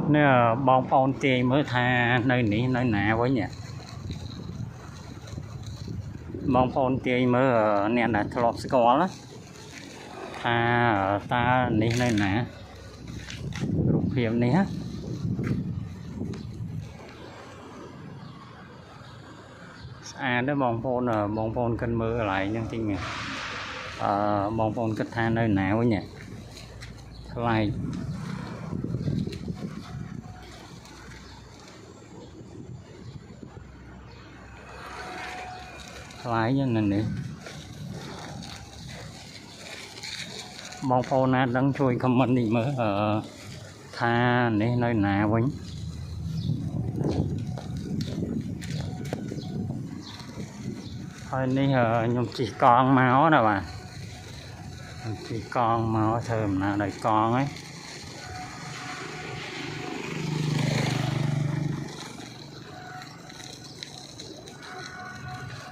nè bong phong tê mới tha nơi ní nơi nạ với nhỉ bong phong tê mới nè là thọp score đó tha ta ní nơi nạ rụt hiểm ní á đó bong phong cân mưa lại nhân tin nè bong phong cách tha nơi nạ với nhỉ lại lại như này nè bong phong na đang chui comment đi mới tha để nơi nạ với thôi ní nhung chỉ con máu nè bà chỉ con máu thơm là đời con ấy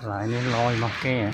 lại nên lôi một cái